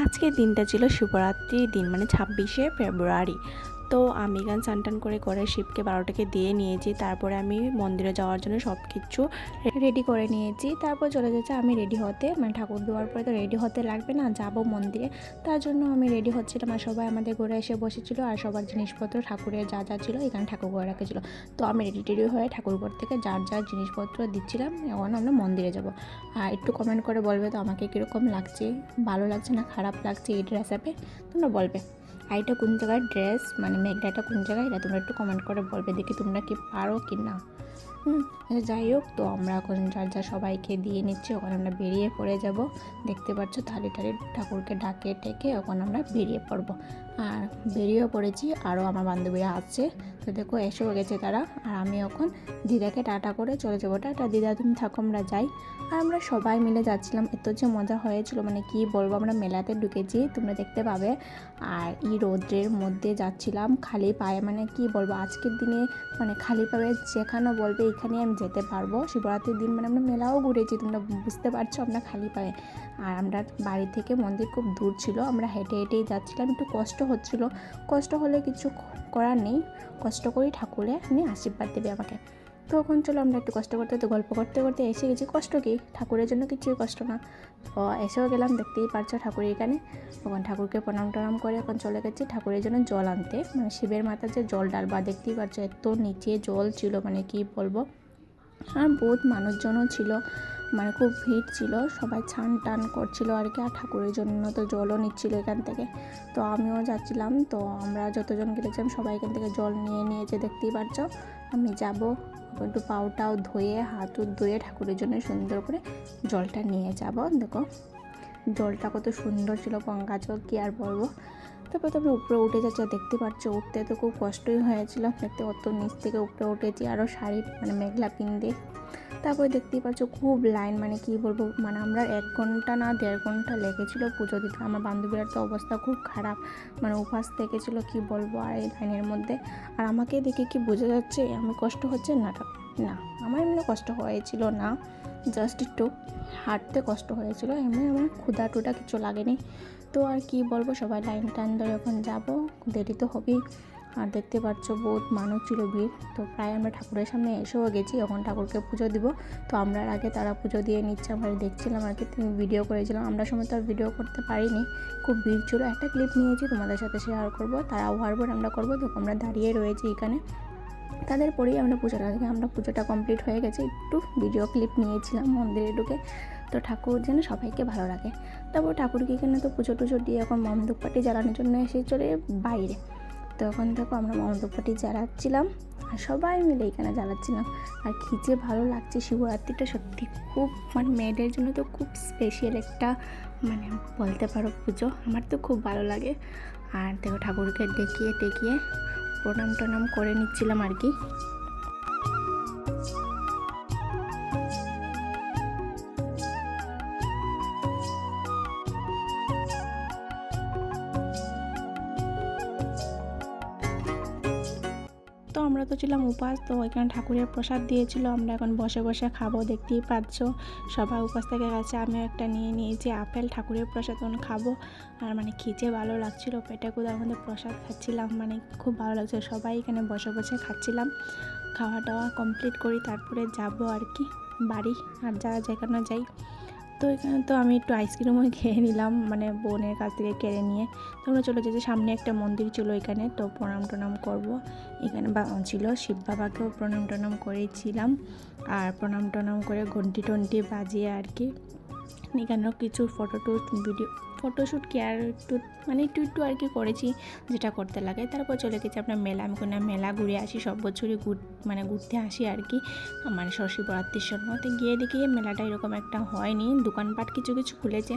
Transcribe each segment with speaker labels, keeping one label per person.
Speaker 1: আজকের দিনটা ছিল শিবরাত্রির দিন, মানে 26শে ফেব্রুয়ারি। তো আমি গান স্নান করে করে শিবকে 12টাকে দিয়ে নিয়েছি। তারপরে আমি মন্দিরে যাওয়ার জন্য সব কিছু রেডি করে নিয়েছি। তারপর চলে যাচ্ছে আমি রেডি হতে, মানে ঠাকুর দেওয়ার পরে তো রেডি হতে লাগবে না, যাব মন্দিরে। তার জন্য আমি রেডি হচ্ছিলাম, আর সবাই আমাদের ঘরে এসে বসেছিল, আর সবার জিনিসপত্র ঠাকুরের যা যা ছিল এখানে ঠাকুর ঘরে রাখেছিল। তো আমি রেডি হয়ে ঠাকুর ঘর থেকে যার যার জিনিসপত্র দিচ্ছিলাম। এখন আমরা মন্দিরে যাব। আর একটু কমেন্ট করে বলবে তো আমাকে কীরকম লাগছে, ভালো লাগছে না খারাপ লাগছে এই ড্রেস আপে, তোমরা বলবে। আর এটা কোন জায়গার ড্রেস, মানে মেঘলাটা কোন জায়গায়, এটা তোমরা একটু কমেন্ট করে বলবে, দেখি তোমরা কি পারো কি না। যাই হোক, তো আমরা এখন যার যা সবাইকে দিয়ে নিচ্ছি, ওখানে আমরা বেরিয়ে পড়ে যাব। দেখতে পাচ্ছ থালি ঠাকুরকে ডাকে টেকে ওখানে আমরা বেরিয়ে পড়বো। আর বেরিয়েও পড়েছি, আরও আমার বান্ধবীরা আসছে। তো দেখো এসেও গেছে তারা। আর আমি এখন দিদাকে টাটা করে চলে যাবো। টাটা দিদা, তুমি থাকো, আমরা যাই। আর আমরা সবাই মিলে যাচ্ছিলাম, এত যে মজা হয়েছিল মানে কি বলবো। আমরা মেলাতে ঢুকেছি, তোমরা দেখতে পাবে। আর এই রৌদ্রের মধ্যে যাচ্ছিলাম খালি পায়ে, মানে কি বলবো আজকের দিনে মানে খালি পায়ে যেখানে বলবে এখানে আমি যেতে পারবো। শিবরাত্রির দিন মানে আমরা মেলাও ঘুরেছি, তোমরা বুঝতে পারছো, আমরা খালি পায়ে। আর আমরা বাড়ি থেকে মন্দির খুব দূর ছিল, আমরা হেঁটে হেঁটেই যাচ্ছিলাম। একটু কষ্ট হচ্ছিল, কষ্ট হলে কিছু করার নেই, কষ্ট করেই ঠাকুরে আমি আশীর্বাদ দেবে আমাকে। তো এখন চলো আমরা একটু কষ্ট করতে করতে গল্প করতে করতে এসে গেছি। কষ্ট কি, ঠাকুরের জন্য কিছুই কষ্ট না। তো এসেও গেলাম, দেখতেই পারছো ঠাকুরের এখানে। তখন ঠাকুরকে প্রণাম টনাম করে এখন চলে গেছি ঠাকুরের জন্য জল আনতে, মানে শিবের মাথায় যে জল ডালবা। দেখতেই পারছো এত নিচে জল ছিল, মানে কি বলবো। আর বহুত মানুষজনও ছিল, মানে খুব ভিড় ছিল, সবাই ছান টান করছিল আর কি। আর ঠাকুরের জন্য তো জলও নিচ্ছিল এখান থেকে। তো আমিও যাচ্ছিলাম, তো আমরা যতজন গেছিলাম সবাই এখান থেকে জল নিয়ে নিয়েছে, দেখতেই পাচ্ছ। আমি যাব, একটু পাউটাও ধুয়ে হাত ধুয়ে ঠাকুরের জন্য সুন্দর করে জলটা নিয়ে যাব। দেখো জলটা কত সুন্দর ছিল, গঙ্গা জল, কি আর বলবো। তারপর তো আমরা উপরে উঠে যাচ্ছি, দেখতে পাচ্ছ উঠতে তো খুব কষ্টই হয়েছিল, দেখতে অত নিচ থেকে উপরে উঠেছি, আরও শাড়ি মানে মেঘলা পিন্দে। তারপরে দেখতেই পাচ্ছ খুব লাইন, মানে কি বলবো, মানে আমরা 1 ঘন্টা না 1.5 ঘন্টা লেগেছিল পুজো দিতে। আমার বান্ধবীর তো অবস্থা খুব খারাপ, মানে উপাস থেকেছিল, কি বলবো। আর এই লাইনের মধ্যে আর আমাকে দেখে কি বোঝা যাচ্ছে আমি কষ্ট হচ্ছে না? না, আমার এমনি কষ্ট হয়েছিল না, জাস্ট একটু হাঁটতে কষ্ট হয়েছিল, এমনি আমার ক্ষুধা টুধা কিছু লাগেনি। তো আর কি বলবো, সবাই লাইন টাইন ধরে এখন যাবো, দেরি তো হবেই। আর দেখতে পাচ্ছ বহুত মানুষ ছিল, ভিড়। তো প্রায় আমরা ঠাকুরের সামনে এসেও গেছি, এখন ঠাকুরকে পুজো দিব। তো আমরা আগে তারা পুজো দিয়ে নিচ্ছে, আমরা দেখছিলাম আর কি। তুমি ভিডিও করেছিলাম, আমরা সময় তো আর ভিডিও করতে পারিনি, খুব ভিড় ছিল। একটা ক্লিপ নিয়েছি তোমাদের সাথে শেয়ার করবো, তারা ওভার আমরা করবো। তো আমরা দাঁড়িয়ে রয়েছি এখানে, তাদের পরেই আমরা পুজোটা কমপ্লিট হয়ে গেছে। একটু ভিডিও ক্লিপ নিয়েছিলাম মন্দিরে ঢুকে। তো ঠাকুর যেন সবাইকে ভালো লাগে। তারপর ঠাকুরকে এখানে তো পুজো টুজো দিয়ে এখন মমধূপকাঠি জ্বালানোর জন্য এসে চলে বাইরে। তখন দেখো আমরা মমধূপকাঠি জ্বালাচ্ছিলাম, আর সবাই মিলে এখানে জ্বালাচ্ছিলাম। আর কী যে ভালো লাগছে, শিবরাত্রিটা সত্যি খুব, মানে মেয়েদের জন্য তো খুব স্পেশাল একটা, মানে বলতে পারো পুজো। আমার তো খুব ভালো লাগে। আর দেখো ঠাকুরকে ডেকিয়ে টেকিয়ে প্রণাম টনাম করে নিচ্ছিলাম আর কি। তো আমরা তো ছিলাম উপাস, তো এখানে ঠাকুরের প্রসাদ দিয়েছিল, আমরা এখন বসে বসে খাবো, দেখতেই পাচ্ছ সবাই উপাস থেকে গেছে। আমিও একটা নিয়ে নিয়েছি আপেল, ঠাকুরের প্রসাদ এখন খাবো। আর মানে খেতে ভালো লাগছিলো, পেটে কোথার মধ্যে প্রসাদ খাচ্ছিলাম, মানে খুব ভালো লাগছে। সবাই এখানে বসে বসে খাচ্ছিলাম। খাওয়া দাওয়া কমপ্লিট করি তারপরে যাব আর কি বাড়ি, আর যারা যেখানে যাই। তো এখানে তো আমি একটু আইসক্রিমও খেয়ে নিলাম, মানে বোনের কাছ থেকে কেড়ে নিয়ে। তোমরা চলে যেতে, সামনে একটা মন্দির ছিল এখানে, তো প্রণাম টনাম করবো। এখানে ছিল শিব বাবাকেও প্রণাম টনাম করেছিলাম। আর প্রণাম টনাম করে ঘন্টি টন্টি বাজিয়ে আর কি এখানেও কিছু ফটোশ্যুট কি আর একটু আর কি করেছি, যেটা করতে লাগে। তারপর চলে গেছি আপনার মেলা, আমি কোনো মেলা ঘুরে আসি, সব বছরই ঘুরতে আসি আর কি, মানে শিবরাত্রির সময়। তো গিয়ে দেখি মেলাটা এরকম একটা হয়নি, দোকানপাট কিছু কিছু খুলেছে।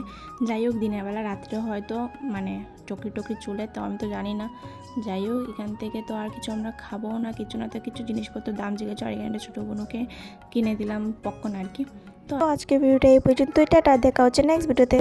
Speaker 1: যাই হোক, দিনের বেলা রাত্রে হয়তো মানে চকরি টকরি চলে, তো আমি তো জানি না। যাই হোক, এখান থেকে তো আর কিছু আমরা খাবো না, কিছু না, তো কিছু জিনিসপত্র দাম জিজ্ঞেস। আর এখানে ছোটো বোনকে কিনে দিলাম পপকর্ন আর কি। তো আজকে ভিডিওটা এই পর্যন্তই, টাটা, দেখা হচ্ছে নেক্সট ভিডিওতে।